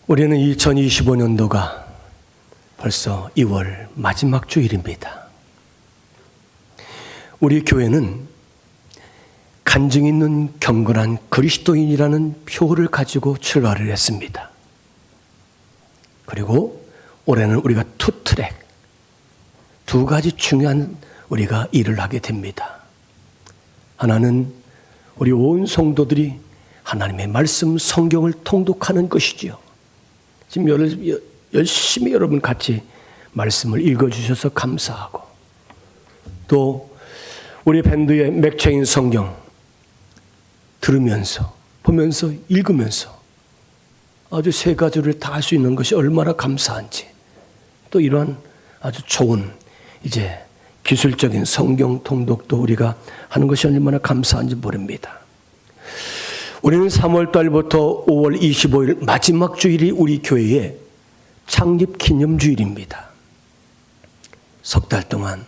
우리는 2025년도가 벌써 2월 마지막 주일입니다. 우리 교회는 간증 있는 경건한 그리스도인이라는 표를 가지고 출발을 했습니다. 그리고 올해는 우리가 투트랙, 두 가지 중요한 우리가 일을 하게 됩니다. 하나는 우리 온 성도들이 하나님의 말씀 성경을 통독하는 것이지요. 지금 열심히 여러분 같이 말씀을 읽어주셔서 감사하고, 또 우리 밴드의 맥체인 성경 들으면서, 보면서, 읽으면서 아주 세 가지를 다 할 수 있는 것이 얼마나 감사한지, 또 이러한 아주 좋은 이제 기술적인 성경 통독도 우리가 하는 것이 얼마나 감사한지 모릅니다. 우리는 3월 달부터 5월 25일 마지막 주일이 우리 교회의 창립 기념주일입니다. 석 달 동안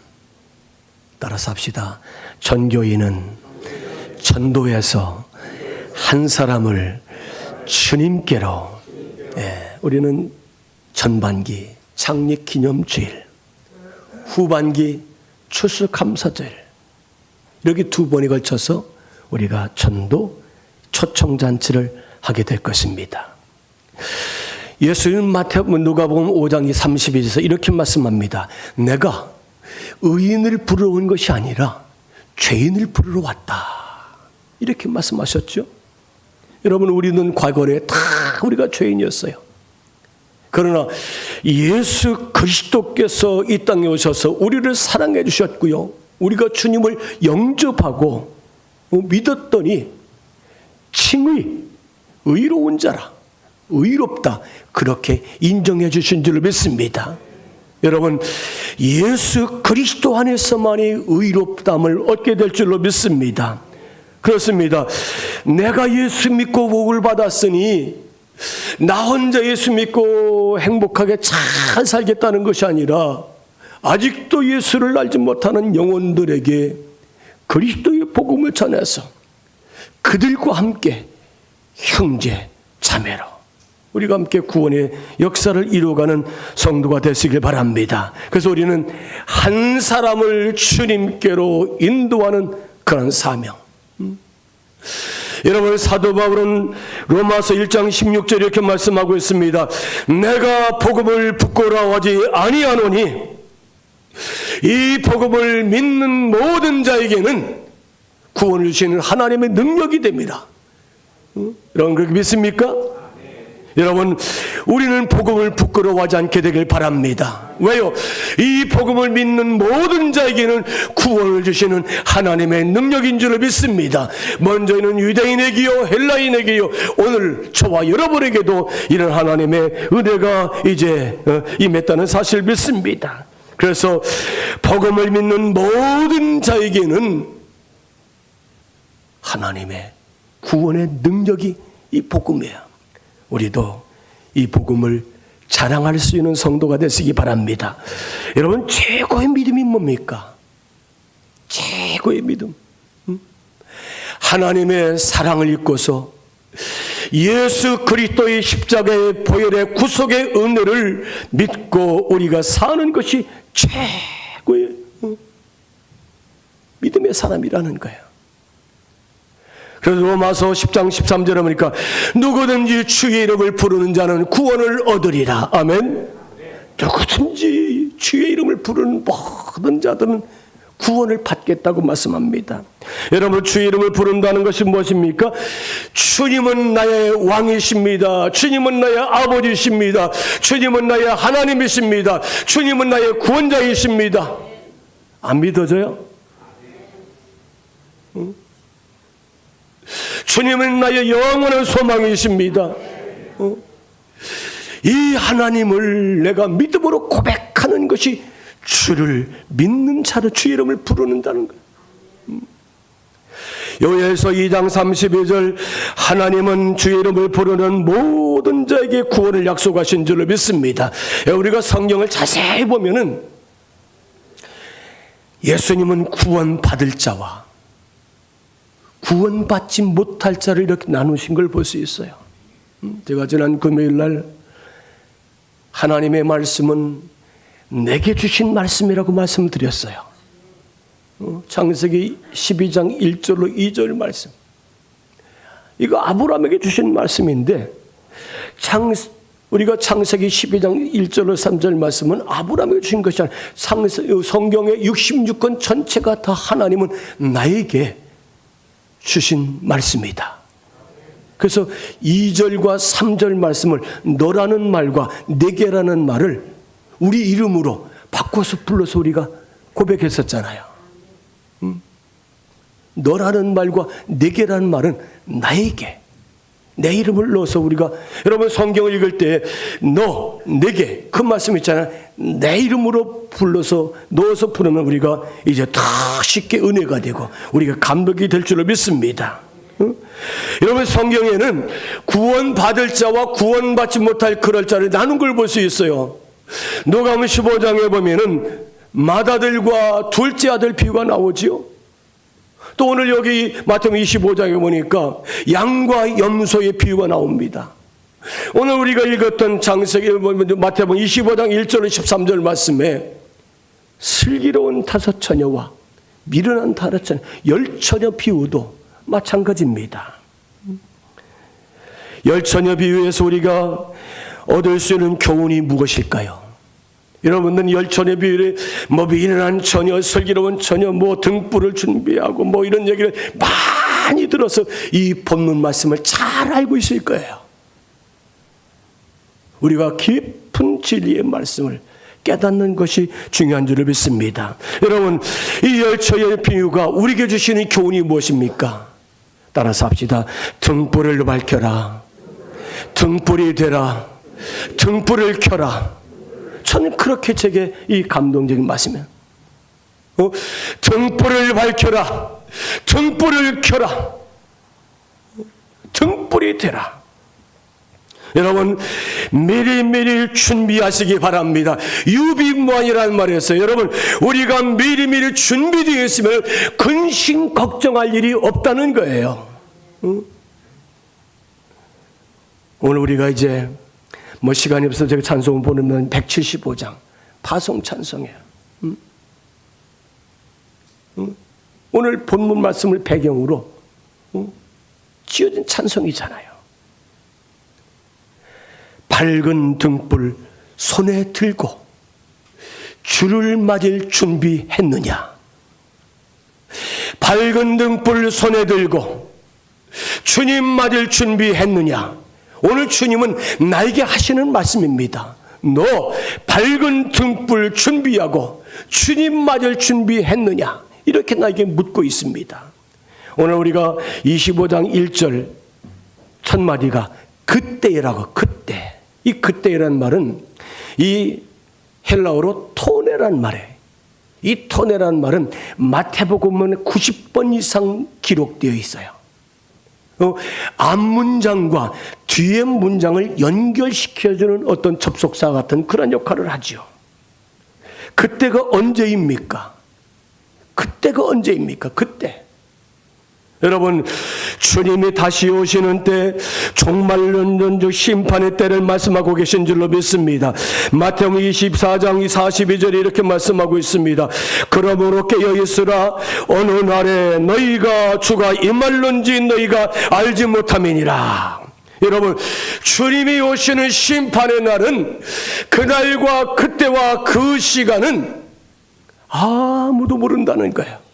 따라서 합시다. 전교인은 전도해서 한 사람을 주님께로. 우리는 전반기 창립 기념주일, 후반기 추수감사절, 이렇게 두 번에 걸쳐서 우리가 전도 초청잔치를 하게 될 것입니다. 예수님 누가복음 5장 32절에서 이렇게 말씀합니다. 내가 의인을 부르러 온 것이 아니라 죄인을 부르러 왔다, 이렇게 말씀하셨죠. 여러분, 우리는 과거에 다 우리가 죄인이었어요. 그러나 예수 그리스도께서 이 땅에 오셔서 우리를 사랑해 주셨고요, 우리가 주님을 영접하고 믿었더니 칭의, 의로운 자라, 의롭다, 그렇게 인정해 주신 줄을 믿습니다. 여러분, 예수 그리스도 안에서만이 의롭담을 얻게 될 줄로 믿습니다. 그렇습니다. 내가 예수 믿고 복을 받았으니 나 혼자 예수 믿고 행복하게 잘 살겠다는 것이 아니라, 아직도 예수를 알지 못하는 영혼들에게 그리스도의 복음을 전해서 그들과 함께 형제 자매로 우리가 함께 구원의 역사를 이루어가는 성도가 되시길 바랍니다. 그래서 우리는 한 사람을 주님께로 인도하는 그런 사명. 여러분, 사도 바울은 로마서 1장 16절 이렇게 말씀하고 있습니다. 내가 복음을 부끄러워하지 아니하노니 이 복음을 믿는 모든 자에게는 구원을 주시는 하나님의 능력이 됩니다. 여러분, 그렇게 믿습니까? 여러분, 우리는 복음을 부끄러워하지 않게 되길 바랍니다. 왜요? 이 복음을 믿는 모든 자에게는 구원을 주시는 하나님의 능력인 줄을 믿습니다. 먼저는 유대인에게요, 헬라인에게요, 오늘 저와 여러분에게도 이런 하나님의 은혜가 이제 임했다는 사실을 믿습니다. 그래서 복음을 믿는 모든 자에게는 하나님의 구원의 능력이 이 복음이에요. 우리도 이 복음을 자랑할 수 있는 성도가 되시기 바랍니다. 여러분, 최고의 믿음이 뭡니까? 최고의 믿음. 하나님의 사랑을 입고서 예수 그리스도의 십자가의 보혈의 구속의 은혜를 믿고 우리가 사는 것이 최고의 믿음의 사람이라는 거예요. 그래서 로마서 10장 13절에 보니까 누구든지 주의 이름을 부르는 자는 구원을 얻으리라. 아멘. 누구든지 주의 이름을 부르는 모든 자들은 구원을 받겠다고 말씀합니다. 여러분, 주의 이름을 부른다는 것이 무엇입니까? 주님은 나의 왕이십니다. 주님은 나의 아버지십니다. 주님은 나의 하나님이십니다. 주님은 나의 구원자이십니다. 안 믿어져요? 응? 주님은 나의 영원한 소망이십니다. 이 하나님을 내가 믿음으로 고백하는 것이 주를 믿는 자로 주의 이름을 부르는다는 거예요. 요엘서 2장 32절, 하나님은 주의 이름을 부르는 모든 자에게 구원을 약속하신 줄로 믿습니다. 우리가 성경을 자세히 보면은 예수님은 구원받을 자와 구원받지 못할 자를 이렇게 나누신 걸 볼 수 있어요. 제가 지난 금요일 날 하나님의 말씀은 내게 주신 말씀이라고 말씀드렸어요. 창세기 12장 1절로 2절 말씀. 이거 아브라함에게 주신 말씀인데 우리가 창세기 12장 1절로 3절 말씀은 아브라함에게 주신 것이 아니라 성경의 66권 전체가 다 하나님은 나에게 주신 말씀이다. 그래서 2절과 3절 말씀을 너라는 말과 내게라는 말을 우리 이름으로 바꿔서 불러서 우리가 고백했었잖아요. 너라는 말과 내게라는 말은 나에게, 내 이름을 넣어서 우리가, 여러분 성경을 읽을 때 너, 내게 그 말씀 있잖아요. 내 이름으로 불러서 넣어서 부르면 우리가 이제 더 쉽게 은혜가 되고 우리가 감독이 될 줄로 믿습니다. 여러분 성경에는 구원받을 자와 구원받지 못할 그럴 자를 나눈 걸 볼 수 있어요. 누가복음 15장에 보면은 맏아들과 둘째 아들 비유가 나오지요. 또 오늘 여기 마태복음 25장에 보니까 양과 염소의 비유가 나옵니다. 오늘 우리가 읽었던 마태복음 25장 1절 13절 말씀에 슬기로운 5처녀와 미련한 5처녀, 10처녀 비유도 마찬가지입니다. 10처녀 비유에서 우리가 얻을 수 있는 교훈이 무엇일까요? 여러분들은 10처녀 비유에 미련한 처녀, 슬기로운 처녀, 등불을 준비하고 이런 얘기를 많이 들어서 이 본문 말씀을 잘 알고 있을 거예요. 우리가 깊은 진리의 말씀을 깨닫는 것이 중요한 줄을 믿습니다. 여러분, 이 10처녀의 비유가 우리에게 주시는 교훈이 무엇입니까? 따라서 합시다. 등불을 밝혀라. 등불이 되라. 등불을 켜라. 저는 그렇게 제게 이 감동적인 말씀이에요. 등불을 밝혀라. 등불을 켜라. 등불이 되라. 여러분 미리미리 준비하시기 바랍니다. 유비무환이라는 말이 있어요. 여러분 우리가 미리미리 준비되어 있으면 근심 걱정할 일이 없다는 거예요. 오늘 우리가 이제 시간이 없어서 제가 찬송을 보내면 175장 파송 찬송이에요. 오늘 본문 말씀을 배경으로 지어진 찬송이잖아요. 밝은 등불 손에 들고 주를 맞을 준비했느냐? 밝은 등불 손에 들고 주님 맞을 준비했느냐? 오늘 주님은 나에게 하시는 말씀입니다. 너 밝은 등불 준비하고 주님 맞을 준비했느냐? 이렇게 나에게 묻고 있습니다. 오늘 우리가 25장 1절 첫 마디가 그때라고, 그때. 이 그때라는 말은 이 헬라어로 토네라는 말이에요. 이 토네라는 말은 마태복음에 90번 이상 기록되어 있어요. 앞문장과 뒤에 문장을 연결시켜주는 어떤 접속사 같은 그런 역할을 하죠. 그때가 언제입니까? 그때가 언제입니까? 그때. 여러분 주님이 다시 오시는 때 종말론전적 심판의 때를 말씀하고 계신 줄로 믿습니다. 마태복음 24장 42절에 이렇게 말씀하고 있습니다. 그러므로 깨어있으라. 어느 날에 너희가 주가 임할는지 너희가 알지 못함이니라. 여러분 주님이 오시는 심판의 날은 그날과 그때와 그 시간은 아무도 모른다는 거예요.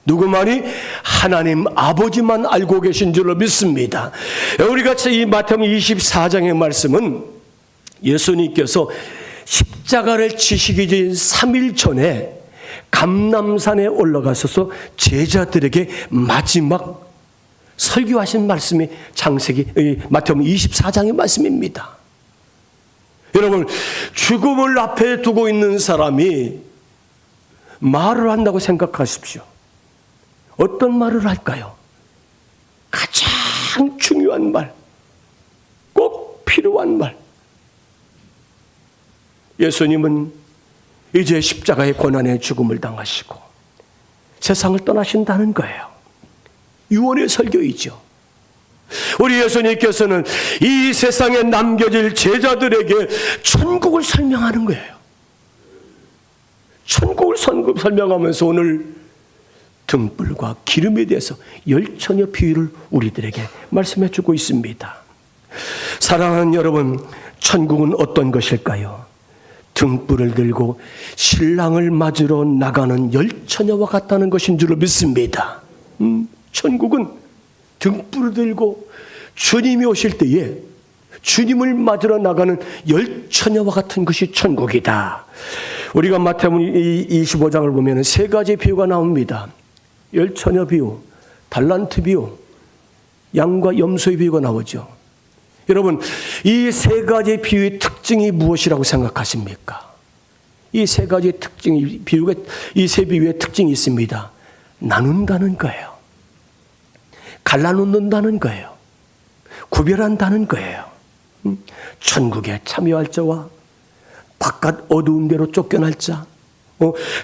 누구만이? 하나님 아버지만 알고 계신 줄로 믿습니다. 우리가 이 마태복음 24장의 말씀은 예수님께서 십자가를 지시기 전 3일 전에 감람산에 올라가셔서 제자들에게 마지막 설교하신 말씀이 마태복음 24장의 말씀입니다. 여러분 죽음을 앞에 두고 있는 사람이 말을 한다고 생각하십시오. 어떤 말을 할까요? 가장 중요한 말, 꼭 필요한 말. 예수님은 이제 십자가의 고난의 죽음을 당하시고 세상을 떠나신다는 거예요. 유언의 설교이죠. 우리 예수님께서는 이 세상에 남겨질 제자들에게 천국을 설명하는 거예요. 천국을 설명하면서 오늘 등불과 기름에 대해서 열처녀 비유를 우리들에게 말씀해 주고 있습니다. 사랑하는 여러분, 천국은 어떤 것일까요? 등불을 들고 신랑을 맞으러 나가는 열처녀와 같다는 것인 줄 믿습니다. 천국은 등불을 들고 주님이 오실 때에 주님을 맞으러 나가는 열처녀와 같은 것이 천국이다. 우리가 마태복음 25장을 보면 세 가지 비유가 나옵니다. 열처녀 비유, 달란트 비유, 양과 염소의 비유가 나오죠. 여러분, 이 세 가지 비유의 특징이 무엇이라고 생각하십니까? 이 세 가지 특징이, 이 세 비유의 특징이 있습니다. 나눈다는 거예요. 갈라놓는다는 거예요. 구별한다는 거예요. 천국에 참여할 자와 바깥 어두운 데로 쫓겨날 자,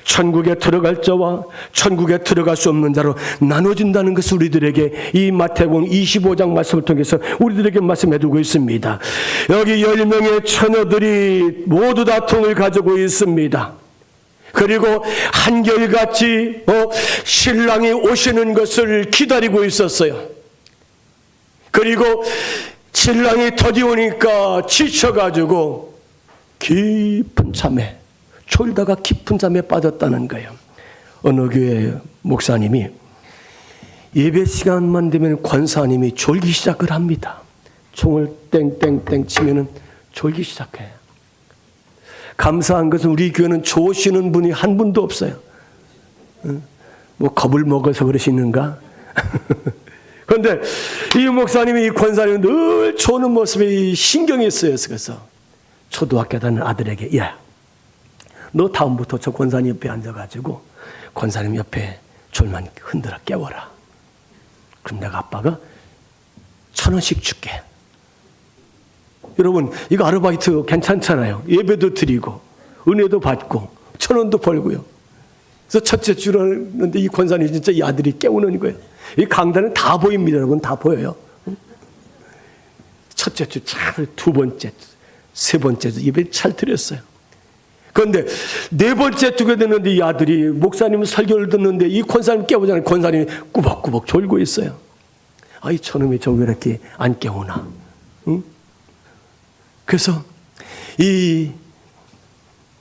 천국에 들어갈 자와 천국에 들어갈 수 없는 자로 나눠진다는 것을 우리들에게 이 마태복음 25장 말씀을 통해서 우리들에게 말씀해 두고 있습니다. 여기 10명의 처녀들이 모두 다 통을 가지고 있습니다. 그리고 한결같이 신랑이 오시는 것을 기다리고 있었어요. 그리고 신랑이 더디 오니까 지쳐가지고 깊은 잠에, 졸다가 깊은 잠에 빠졌다는 거예요. 어느 교회 목사님이 예배 시간만 되면 권사님이 졸기 시작을 합니다. 총을 땡땡땡 치면은 졸기 시작해요. 감사한 것은 우리 교회는 조시는 분이 한 분도 없어요. 뭐 겁을 먹어서 그러시는가? 그런데 이 목사님이, 이 권사님은 늘 조는 모습에 신경이 쓰여서, 그래서 초등학교 다니는 아들에게, 야, 너 다음부터 저 권사님 옆에 앉아가지고 권사님 옆에 졸만 흔들어 깨워라. 그럼 내가 아빠가 1,000원씩 줄게. 여러분, 이거 아르바이트 괜찮잖아요. 예배도 드리고 은혜도 받고 1,000원도 벌고요. 그래서 첫째 주라는데 이 권사님 진짜 이 아들이 깨우는 거예요. 이 강단은 다 보입니다. 여러분, 다 보여요. 첫째 주 잘, 두 번째, 세 번째 주 예배 잘 드렸어요. 그런데 네 번째 두게 됐는데 이 아들이 목사님 설교를 듣는데 이 권사님 깨우잖아요. 권사님이 꾸벅꾸벅 졸고 있어요. 아이 저놈이 저 왜 이렇게 안 깨우나? 응? 그래서 이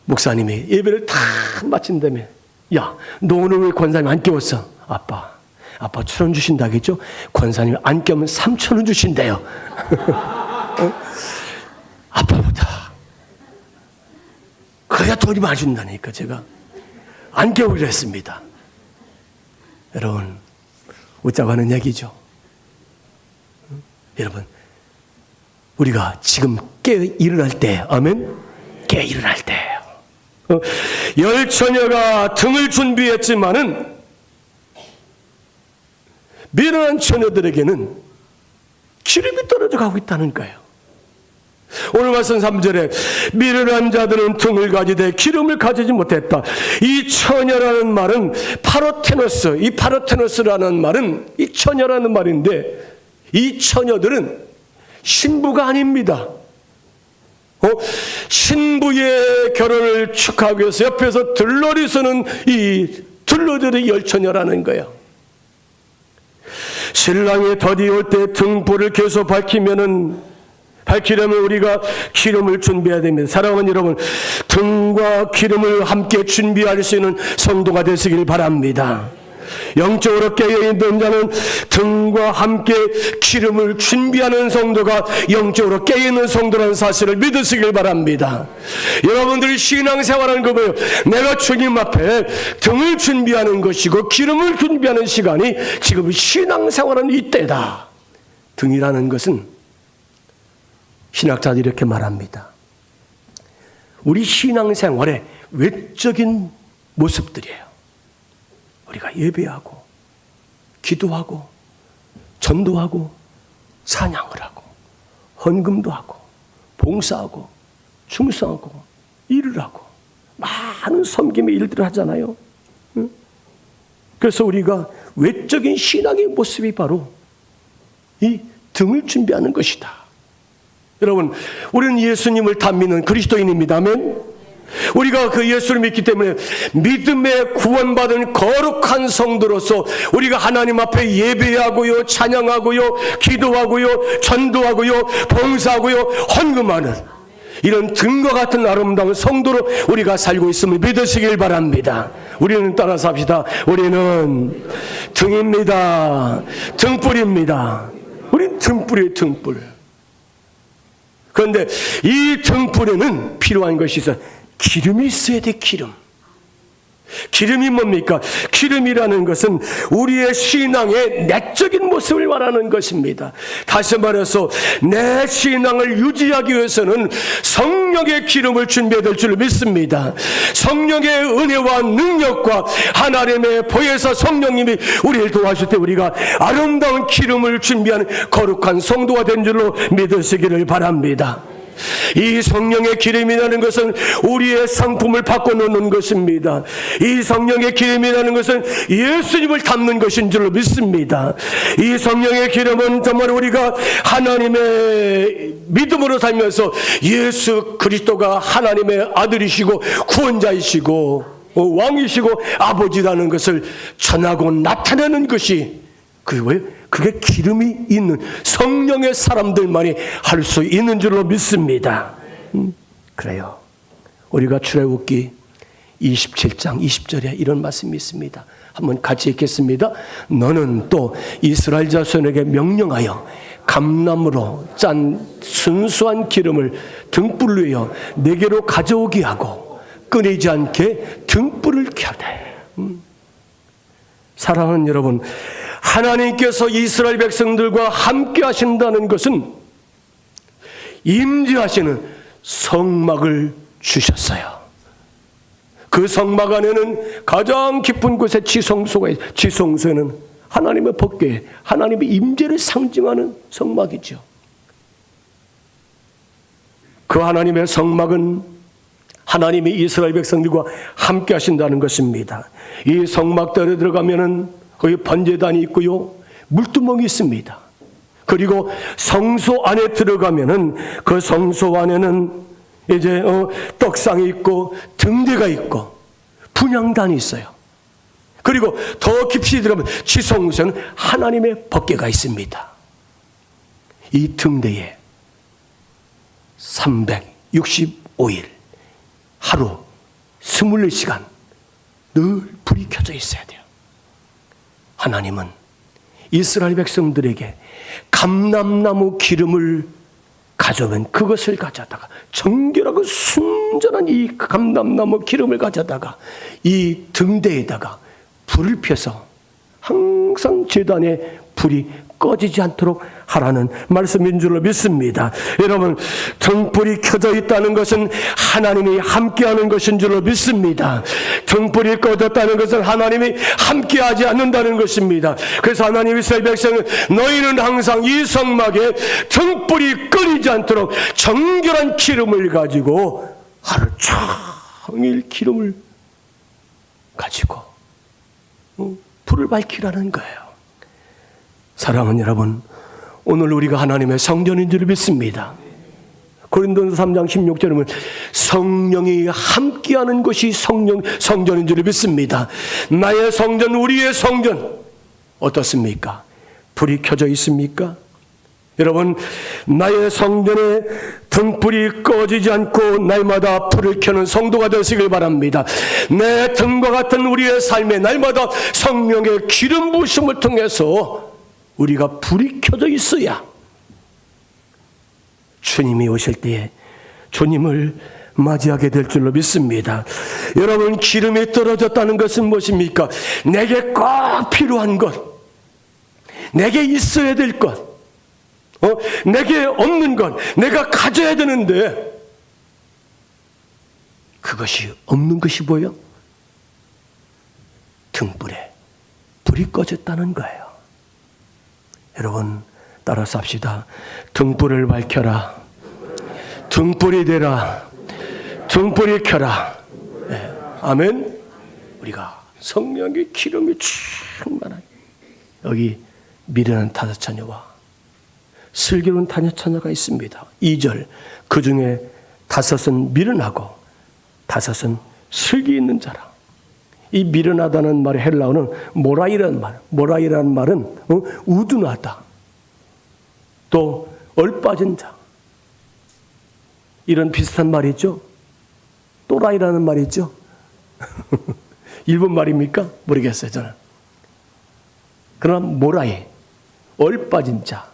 목사님이 예배를 다 마친 다음에, 야, 너 오늘 왜 권사님 안 깨웠어? 아빠 1,000원 주신다겠죠? 권사님 안 깨우면 3,000원 주신대요. 아빠보다 그래야 돈이 많이 준다니까 제가 안 깨우기로 했습니다. 여러분, 웃자고 하는 얘기죠. 여러분, 우리가 지금 깨어 일어날 때, 아멘? 깨어 일어날 때예요. 열처녀가 등을 준비했지만은 미련한 처녀들에게는 기름이 떨어져 가고 있다는 거예요. 오늘 말씀 3절에 미련한 자들은 등을 가지되 기름을 가지지 못했다. 이 처녀라는 말은 파로테노스, 이 파로테노스라는 말은 이 처녀라는 말인데, 이 처녀들은 신부가 아닙니다. 신부의 결혼을 축하하기 위해서 옆에서 들러리 서는 이 들러리의 열처녀라는 거예요. 신랑이 더디 올 때 등불을 계속 밝히려면 우리가 기름을 준비해야 됩니다. 사랑하는 여러분, 등과 기름을 함께 준비할 수 있는 성도가 되시길 바랍니다. 영적으로 깨어있는 자는 등과 함께 기름을 준비하는 성도가 영적으로 깨어있는 성도라는 사실을 믿으시길 바랍니다. 여러분들이 신앙생활하는 거 뭐예요? 내가 주님 앞에 등을 준비하는 것이고 기름을 준비하는 시간이 지금 신앙생활하는 이때다. 등이라는 것은 신학자들이 이렇게 말합니다. 우리 신앙생활의 외적인 모습들이에요. 우리가 예배하고 기도하고 전도하고 찬양을 하고 헌금도 하고 봉사하고 충성하고 일을 하고 많은 섬김의 일들을 하잖아요. 그래서 우리가 외적인 신앙의 모습이 바로 이 등을 준비하는 것이다. 여러분, 우리는 예수님을 다 믿는 그리스도인입니다. 아멘. 우리가 그 예수를 믿기 때문에 믿음에 구원받은 거룩한 성도로서 우리가 하나님 앞에 예배하고요, 찬양하고요, 기도하고요, 전도하고요, 봉사하고요, 헌금하는 이런 등과 같은 아름다운 성도로 우리가 살고 있음을 믿으시길 바랍니다. 우리는 따라서 합시다. 우리는 등입니다. 등불입니다. 우린 등불이에요, 등불. 그런데 이 등불에는 필요한 것이 있어요. 기름이 있어야 돼, 기름. 기름이 뭡니까? 기름이라는 것은 우리의 신앙의 내적인 모습을 말하는 것입니다. 다시 말해서 내 신앙을 유지하기 위해서는 성령의 기름을 준비해야 될 줄 믿습니다. 성령의 은혜와 능력과 하나님의 보혜사 성령님이 우리를 도와줄 때 우리가 아름다운 기름을 준비하는 거룩한 성도가 된 줄로 믿으시기를 바랍니다. 이 성령의 기름이라는 것은 우리의 상품을 바꿔놓는 것입니다. 이 성령의 기름이라는 것은 예수님을 담는 것인 줄로 믿습니다. 이 성령의 기름은 정말 우리가 하나님의 믿음으로 살면서 예수 그리스도가 하나님의 아들이시고 구원자이시고 왕이시고 아버지라는 것을 전하고 나타내는 것이 그게 기름이 있는 성령의 사람들만이 할 수 있는 줄로 믿습니다. 그래요. 우리가 출애굽기 27장 20절에 이런 말씀이 있습니다. 한번 같이 읽겠습니다. 너는 또 이스라엘 자손에게 명령하여 감나무로 짠 순수한 기름을 등불 위에 내게로 가져오게 하고 끊이지 않게 등불을 켜되. 사랑하는 여러분, 하나님께서 이스라엘 백성들과 함께 하신다는 것은 임재하시는 성막을 주셨어요. 그 성막 안에는 가장 깊은 곳에 지성소가 있어요. 지성소에는 하나님의 법궤, 하나님의 임재를 상징하는 성막이죠. 그 하나님의 성막은 하나님이 이스라엘 백성들과 함께 하신다는 것입니다. 이 성막들에 들어가면은 거기 번제단이 있고요, 물두멍이 있습니다. 그리고 성소 안에 들어가면은 그 성소 안에는 이제 떡상이 있고 등대가 있고 분향단이 있어요. 그리고 더 깊이 들어가면 지성소에는 하나님의 법궤가 있습니다. 이 등대에 365일 하루 24시간 늘 불이 켜져 있어야 돼요. 하나님은 이스라엘 백성들에게 감람나무 기름을 가져오면 그것을 가져다가 정결하고 순전한 이 감람나무 기름을 가져다가 이 등대에다가 불을 펴서 항상 제단에 불이 꺼지지 않도록 하라는 말씀인 줄로 믿습니다. 여러분, 등불이 켜져 있다는 것은 하나님이 함께하는 것인 줄로 믿습니다. 등불이 꺼졌다는 것은 하나님이 함께하지 않는다는 것입니다. 그래서 하나님 이스라엘 백성은 너희는 항상 이 성막에 등불이 꺼지지 않도록 정결한 기름을 가지고 하루 종일 기름을 가지고 불을 밝히라는 거예요. 사랑하는 여러분, 오늘 우리가 하나님의 성전인 줄 믿습니다. 고린도서 3장 16절에 보면 성령이 함께하는 것이 성전인 줄 믿습니다. 나의 성전, 우리의 성전 어떻습니까? 불이 켜져 있습니까? 여러분, 나의 성전에 등불이 꺼지지 않고 날마다 불을 켜는 성도가 되시길 바랍니다. 내 등과 같은 우리의 삶에 날마다 성령의 기름 부으심을 통해서 우리가 불이 켜져 있어야 주님이 오실 때에 주님을 맞이하게 될 줄로 믿습니다. 여러분, 기름이 떨어졌다는 것은 무엇입니까? 내게 꼭 필요한 것, 내게 있어야 될 것, 내게 없는 것, 내가 가져야 되는데 그것이 없는 것이 뭐예요? 등불에 불이 꺼졌다는 거예요. 여러분, 따라서 합시다. 등불을 밝혀라. 등불이 되라. 등불이 켜라. 네. 아멘. 우리가 성령의 기름이 충만하게 여기 미련한 다섯 처녀와 슬기로운 다녀처녀가 있습니다. 2절, 그 중에 5은 미련하고 5은 슬기 있는 자라. 이 미련하다는 말의 헬라어는 모라이라는 말. 모라이라는 말은 우둔하다. 또 얼빠진 자. 이런 비슷한 말이 있죠. 또라이라는 말이 있죠. 일본 말입니까? 모르겠어요, 저는. 그러나 모라이, 얼빠진 자,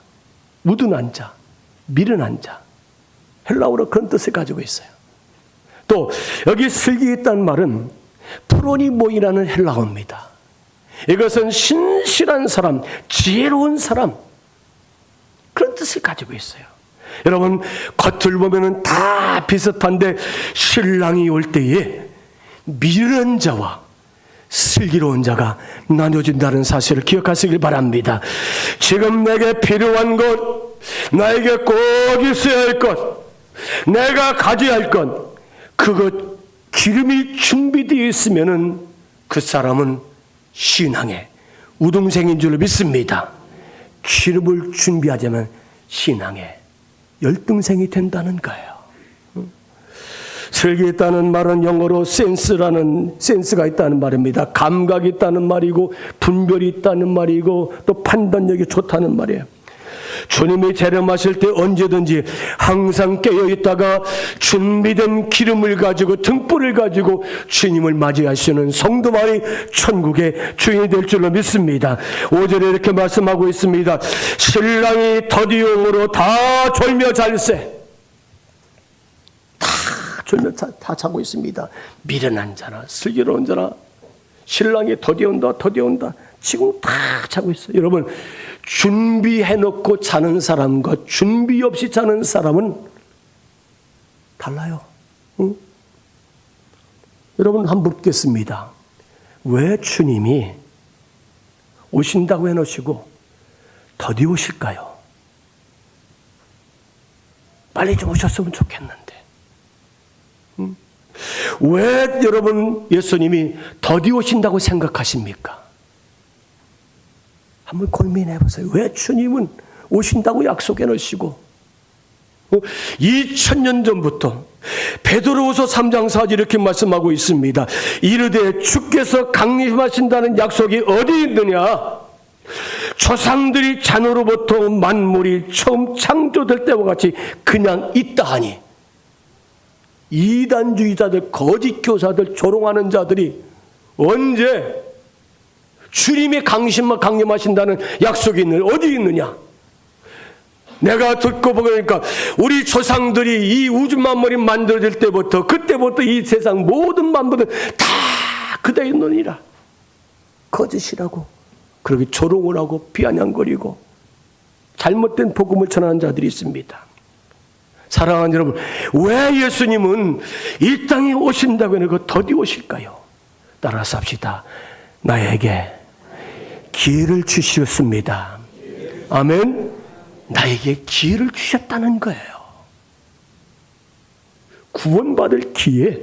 우둔한 자, 미련한 자. 헬라어로 그런 뜻을 가지고 있어요. 또 여기 슬기 있다는 말은 프로니모이라는 헬라어입니다. 이것은 신실한 사람, 지혜로운 사람, 그런 뜻을 가지고 있어요. 여러분, 겉을 보면은 다 비슷한데 신랑이 올 때에 미련한 자와 슬기로운 자가 나눠진다는 사실을 기억하시길 바랍니다. 지금 내게 필요한 것, 나에게 꼭 있어야 할 것, 내가 가져야 할 것, 그것 기름이 준비되어 있으면은 그 사람은 신앙의 우등생인 줄 믿습니다. 기름을 준비하자면 신앙의 열등생이 된다는 거예요. 슬기 있다는 말은 영어로 센스가 있다는 말입니다. 감각이 있다는 말이고 분별이 있다는 말이고 또 판단력이 좋다는 말이에요. 주님이 재림하실 때 언제든지 항상 깨어있다가 준비된 기름을 가지고 등불을 가지고 주님을 맞이하시는 성도만이 천국의 주인이 될 줄로 믿습니다. 5절에 이렇게 말씀하고 있습니다. 신랑이 더디움으로 다 졸며 잘세. 다 졸며 다 자고 있습니다. 미련한 자나 슬기로운 자나 신랑이 더디온다 지금 다 자고 있어요. 여러분, 준비해놓고 자는 사람과 준비 없이 자는 사람은 달라요. 응? 여러분, 한번 묻겠습니다. 왜 주님이 오신다고 해놓으시고 더디 오실까요? 빨리 좀 오셨으면 좋겠는데. 응? 왜 여러분 예수님이 더디 오신다고 생각하십니까? 한번 고민해 보세요. 왜 주님은 오신다고 약속해 놓으시고 2000년 전부터 베드로후서 3장 4절 이렇게 말씀하고 있습니다. 이르되 주께서 강림하신다는 약속이 어디 있느냐? 조상들이 잔으로부터 만물이 처음 창조될 때와 같이 그냥 있다 하니, 이단주의자들, 거짓 교사들, 조롱하는 자들이 언제 주님의 강림하신다는 약속이 있느냐? 어디 있느냐? 내가 듣고 보니까 우리 조상들이 이 우주 만물이 만들어질 때부터, 그때부터 이 세상 모든 만물은 다 그대 있느니라. 거짓이라고 그렇게 조롱을 하고 비아냥거리고 잘못된 복음을 전하는 자들이 있습니다. 사랑하는 여러분, 왜 예수님은 이 땅에 오신다고 해놓고 더디 오실까요? 따라서 합시다. 나에게 기회를 주셨습니다. 아멘. 나에게 기회를 주셨다는 거예요. 구원받을 기회.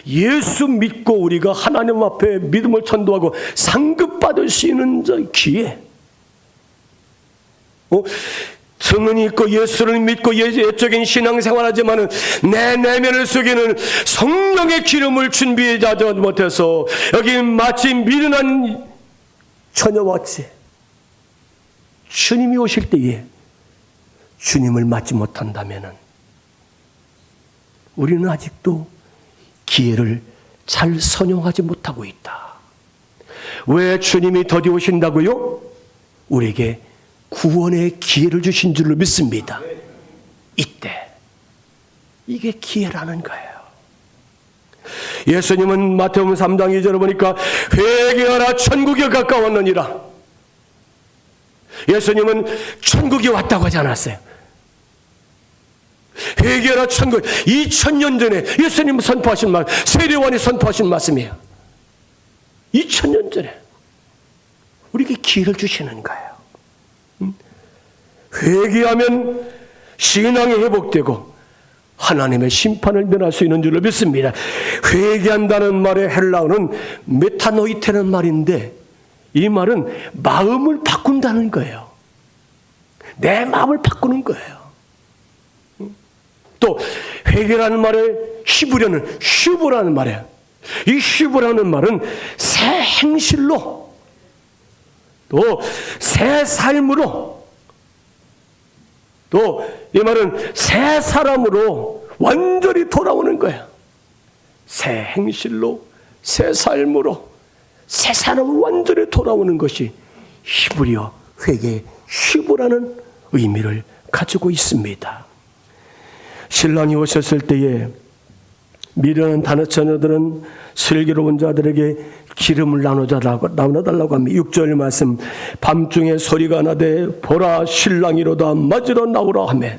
예수 믿고 우리가 하나님 앞에 믿음을 전도하고 상급받을 수 있는 기회. 성은이 있고 예수를 믿고 예적인 신앙생활하지만은 내 내면을 속에는 성령의 기름을 준비하지 못해서 여기 마치 미련한 처녀같이 주님이 오실 때에 주님을 맞지 못한다면은 우리는 아직도 기회를 잘 선용하지 못하고 있다. 왜 주님이 더디 오신다고요? 우리에게 구원의 기회를 주신 줄로 믿습니다. 이때 이게 기회라는 거예요. 예수님은 마태복음 3장 2절을 보니까 회개하라 천국이 가까웠느니라. 예수님은 천국이 왔다고 하지 않았어요. 회개하라 천국. 2000년 전에 예수님 선포하신 말, 세례요한이 선포하신 말씀이에요. 2000년 전에 우리에게 기회를 주시는 거예요. 회개하면 신앙이 회복되고 하나님의 심판을 면할 수 있는 줄로 믿습니다. 회개한다는 말의 헬라어는 메타노이테는 말인데 이 말은 마음을 바꾼다는 거예요. 내 마음을 바꾸는 거예요. 또 회개라는 말에 히브리어는 슈브라는 말이에요. 이 슈브라는 말은 새 행실로 또 새 삶으로 또 이 말은 새 사람으로 완전히 돌아오는 거예요. 새 행실로 새 삶으로 새 사람으로 완전히 돌아오는 것이 히브리어 회개 슈브라는 의미를 가지고 있습니다. 신랑이 오셨을 때에 미련한 자녀들은 슬기로운 자들에게 기름을 나눠달라고 합니다. 6절 말씀, 밤중에 소리가 나되 보라 신랑이로다 맞으러 나오라 하며,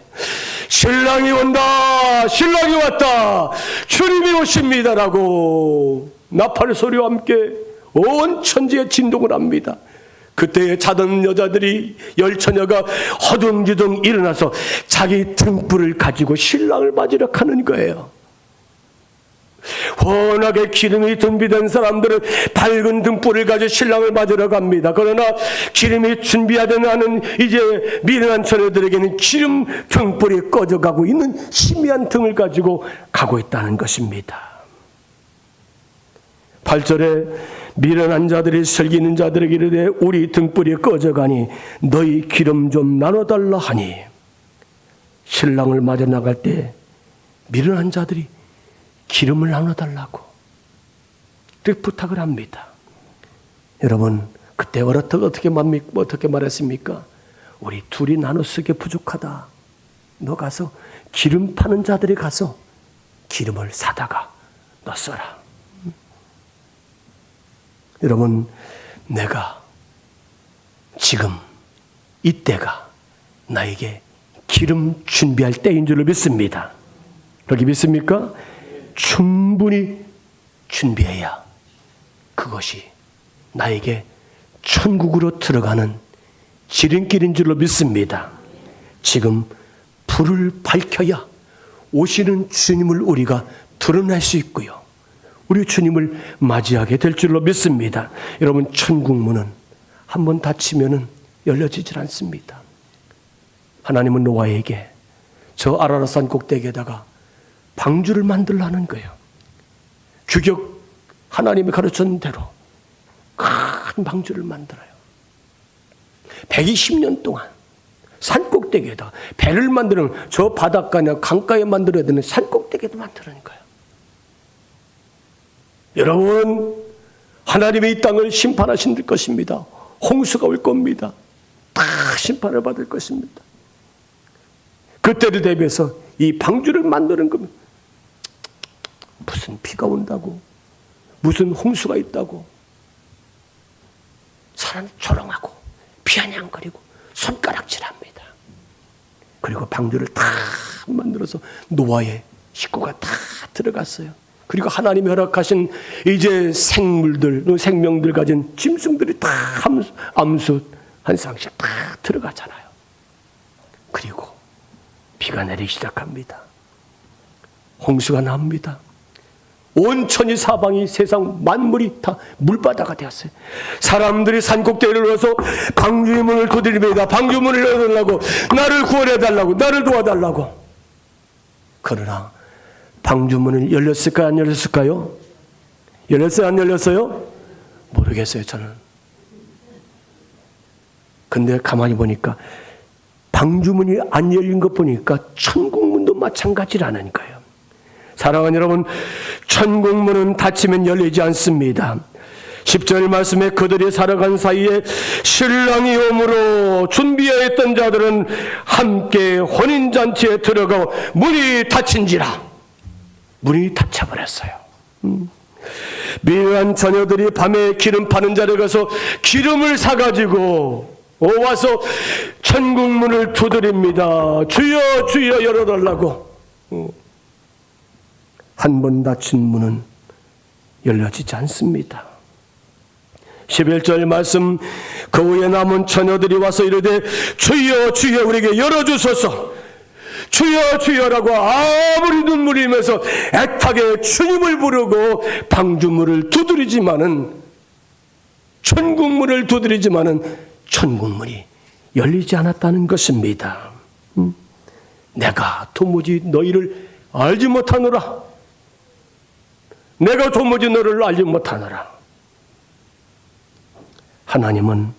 신랑이 온다, 신랑이 왔다, 주님이 오십니다라고 나팔 소리와 함께 온 천지에 진동을 합니다. 그때에 자던 여자들이 10처녀가 허둥지둥 일어나서 자기 등불을 가지고 신랑을 맞으려 하는 거예요. 워낙에 기름이 준비된 사람들은 밝은 등불을 가지고 신랑을 맞으러 갑니다. 그러나 기름이 준비하지 않은 이제 미련한 처녀들에게는 기름 등불이 꺼져가고 있는 희미한 등을 가지고 가고 있다는 것입니다. 8절에 미련한 자들이 슬기는 자들에게 이르되 우리 등불이 꺼져가니 너희 기름 좀 나눠달라 하니, 신랑을 맞아 나갈 때 미련한 자들이 기름을 나눠달라고 그렇게 부탁을 합니다. 여러분, 그때 어떻게 말했습니까? 우리 둘이 나눠 쓰기에 부족하다. 너 가서 기름 파는 자들이 가서 기름을 사다가 너 써라. 여러분, 내가 지금 이때가 나에게 기름 준비할 때인 줄로 믿습니다. 그렇게 믿습니까? 충분히 준비해야 그것이 나에게 천국으로 들어가는 지름길인 줄로 믿습니다. 지금 불을 밝혀야 오시는 주님을 우리가 드러낼 수 있고요, 우리 주님을 맞이하게 될 줄로 믿습니다. 여러분, 천국 문은 한번 닫히면 열려지질 않습니다. 하나님은 노아에게 저 아라랏산 꼭대기에다가 방주를 만들라는 거예요. 규격 하나님이 가르친 대로 큰 방주를 만들어요. 120년 동안 산 꼭대기에다 배를 만드는, 저 바닷가나 강가에 만들어야 되는 산 꼭대기에도 만드는 거예요. 여러분, 하나님이 이 땅을 심판하실 것입니다. 홍수가 올 겁니다. 다 심판을 받을 것입니다. 그때를 대비해서 이 방주를 만드는 겁니다. 무슨 비가 온다고, 무슨 홍수가 있다고 사람이 조롱하고 비아냥거리고 손가락질합니다. 그리고 방주를 다 만들어서 노아의 식구가 다 들어갔어요. 그리고 하나님이 허락하신 이제 생명들 가진 짐승들이 다 암수 한 쌍씩 다 들어가잖아요. 그리고 비가 내리기 시작합니다. 홍수가 납니다. 온 천지 사방이, 세상 만물이 다 물바다가 되었어요. 사람들이 산꼭대기를 올라서 방주의 문을 두드립니다. 방주 문을 열어달라고, 나를 구원해달라고, 나를 도와달라고. 그러나 방주 문을 열렸을까요? 안 열렸을까요? 열렸어요? 안 열렸어요? 모르겠어요, 저는. 근데 가만히 보니까 방주 문이 안 열린 것 보니까 천국 문도 마찬가지라는 거예요. 사랑하는 여러분, 천국 문은 닫히면 열리지 않습니다. 10절 말씀에 그들이 살아간 사이에 신랑이 오므로 준비하였던 자들은 함께 혼인잔치에 들어가 문이 닫힌지라. 문이 닫혀버렸어요. 미련한 자녀들이 밤에 기름 파는 자리에 가서 기름을 사가지고 와서 천국 문을 두드립니다. 주여 주여 열어달라고. 한 번 닫힌 문은 열려지지 않습니다. 11절 말씀, 그 후에 남은 처녀들이 와서 이르되 주여 주여 우리에게 열어주소서, 주여 주여라고 아무리 눈물이 흘면서 애타게 주님을 부르고 방주문을 두드리지만은, 천국문을 두드리지만은 천국문이 열리지 않았다는 것입니다. 내가 도무지 너희를 알지 못하노라. 내가 도무지 너를 알지 못하노라. 하나님은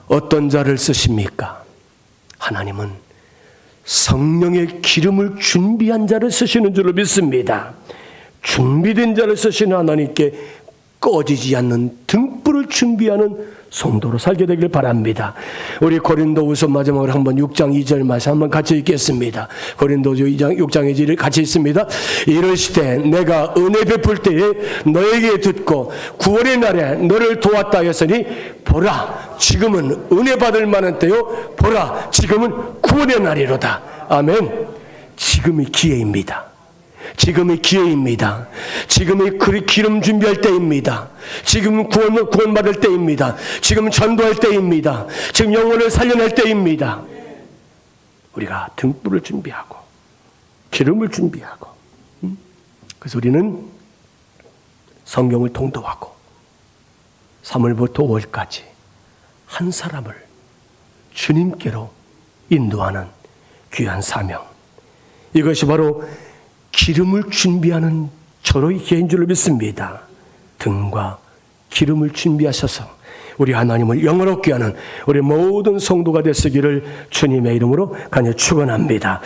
어떤 자를 쓰십니까? 하나님은 성령의 기름을 준비한 자를 쓰시는 줄로 믿습니다. 준비된 자를 쓰시는 하나님께 꺼지지 않는 등불을 준비하는 성도로 살게 되길 바랍니다. 우리 고린도후서 마지막으로 한번 6장 2절 말씀 한번 같이 읽겠습니다. 고린도후서 6장 2절을 같이 읽습니다. 이르시되 내가 은혜 베풀 때에 너에게 듣고 구원의 날에 너를 도왔다 하였으니 보라 지금은 은혜 받을 만한 때요 보라 지금은 구원의 날이로다. 아멘. 지금이 기회입니다. 지금이 기회입니다. 지금이 기름 준비할 때입니다. 지금은 구원받을 때입니다. 지금은 전도할 때입니다. 지금 영혼을 살려낼 때입니다. 우리가 등불을 준비하고 기름을 준비하고 그래서 우리는 성경을 통독하고 3월부터 5월까지 한 사람을 주님께로 인도하는 귀한 사명, 이것이 바로 기름을 준비하는 저로의 기회인 줄로 믿습니다. 등과 기름을 준비하셔서 우리 하나님을 영원롭게 하는 우리 모든 성도가 되시기를 주님의 이름으로 간절히 축원합니다.